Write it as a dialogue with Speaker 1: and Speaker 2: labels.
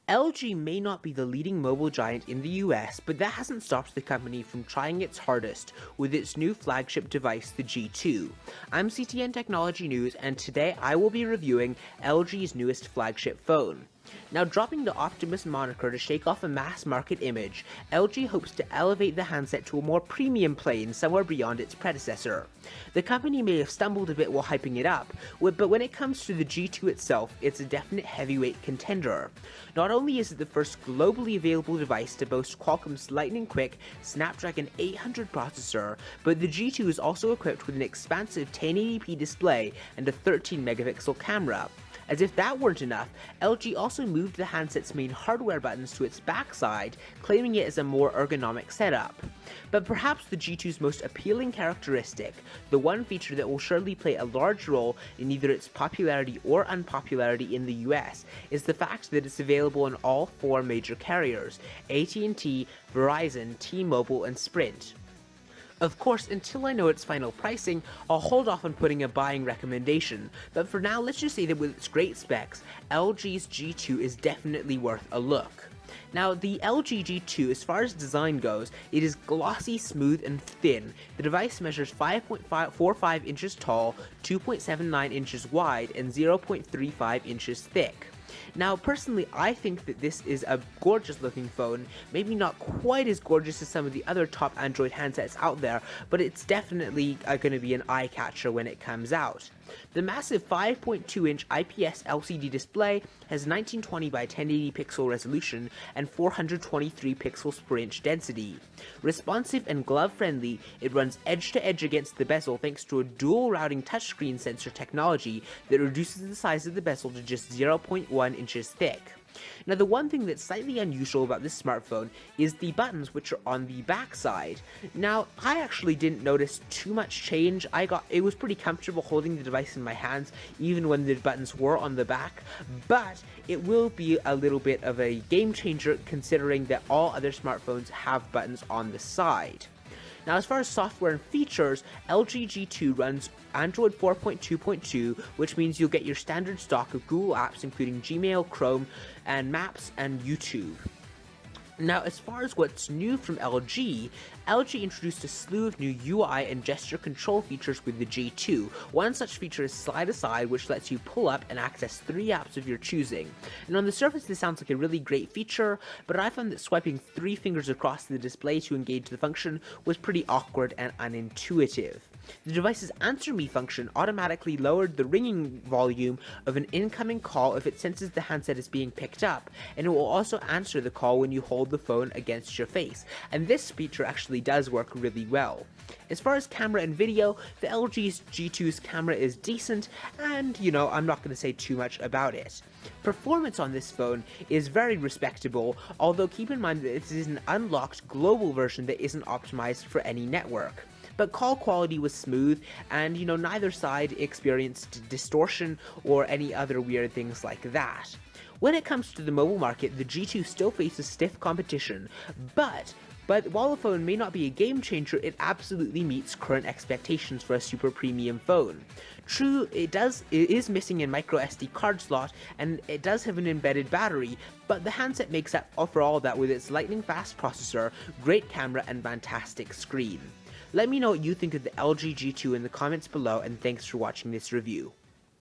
Speaker 1: LG may not be the leading mobile giant in the US, but that hasn't stopped the company from trying its hardest with its new flagship device, the G2. I'm CTNtechnologynews, and today I will be reviewing LG's newest flagship phone. Now, dropping the Optimus moniker to shake off a mass-market image, LG hopes to elevate the handset to a more premium plane somewhere beyond its predecessor. The company may have stumbled a bit while hyping it up, but when it comes to the G2 itself, it's a definite heavyweight contender. Not only is it the first globally available device to boast Qualcomm's lightning-quick Snapdragon 800 processor, but the G2 is also equipped with an expansive 1080p display and a 13-megapixel camera. As if that weren't enough, LG also moved the handset's main hardware buttons to its backside, claiming it as a more ergonomic setup. But perhaps the G2's most appealing characteristic, the one feature that will surely play a large role in either its popularity or unpopularity in the US, is the fact that it's available on all four major carriers: AT&T, Verizon, T-Mobile, and Sprint. Of course, until I know its final pricing, I'll hold off on putting a buying recommendation, but for now let's just say that with its great specs, LG's G2 is definitely worth a look. Now, the LG G2, as far as design goes, it is glossy, smooth, and thin. The device measures 5.45 inches tall, 2.79 inches wide, and 0.35 inches thick. Now, personally, I think that this is a gorgeous looking phone, maybe not quite as gorgeous as some of the other top Android handsets out there, but it's definitely going to be an eye catcher when it comes out. The massive 5.2-inch IPS LCD display has 1920 by 1080 pixel resolution and 423 pixels per inch density. Responsive and glove-friendly, it runs edge-to-edge against the bezel thanks to a dual routing touchscreen sensor technology that reduces the size of the bezel to just 0.1 inches thick. Now, the one thing that's slightly unusual about this smartphone is the buttons, which are on the back side. Now, I actually didn't notice too much change. It was pretty comfortable holding the device in my hands, even when the buttons were on the back, but it will be a little bit of a game changer considering that all other smartphones have buttons on the side. Now, as far as software and features, LG G2 runs Android 4.2.2, which means you'll get your standard stock of Google apps including Gmail, Chrome, and Maps, and YouTube. Now, as far as what's new from LG introduced a slew of new UI and gesture control features with the G2. One such feature is Slide Aside, which lets you pull up and access 3 apps of your choosing. And on the surface, this sounds like a really great feature, but I found that swiping 3 fingers across the display to engage the function was pretty awkward and unintuitive. The device's Answer Me function automatically lowered the ringing volume of an incoming call if it senses the handset is being picked up, and it will also answer the call when you hold the phone against your face, and this feature actually does work really well. As far as camera and video, the LG's G2's camera is decent, and I'm not going to say too much about it. Performance on this phone is very respectable, although keep in mind that this is an unlocked global version that isn't optimized for any network. But call quality was smooth, and neither side experienced distortion or any other weird things like that. When it comes to the mobile market, the G2 still faces stiff competition, but while the phone may not be a game changer, it absolutely meets current expectations for a super premium phone. True, it is missing a micro SD card slot, and it does have an embedded battery, but the handset makes up for all that with its lightning fast processor, great camera, and fantastic screen. Let me know what you think of the LG G2 in the comments below, and thanks for watching this review.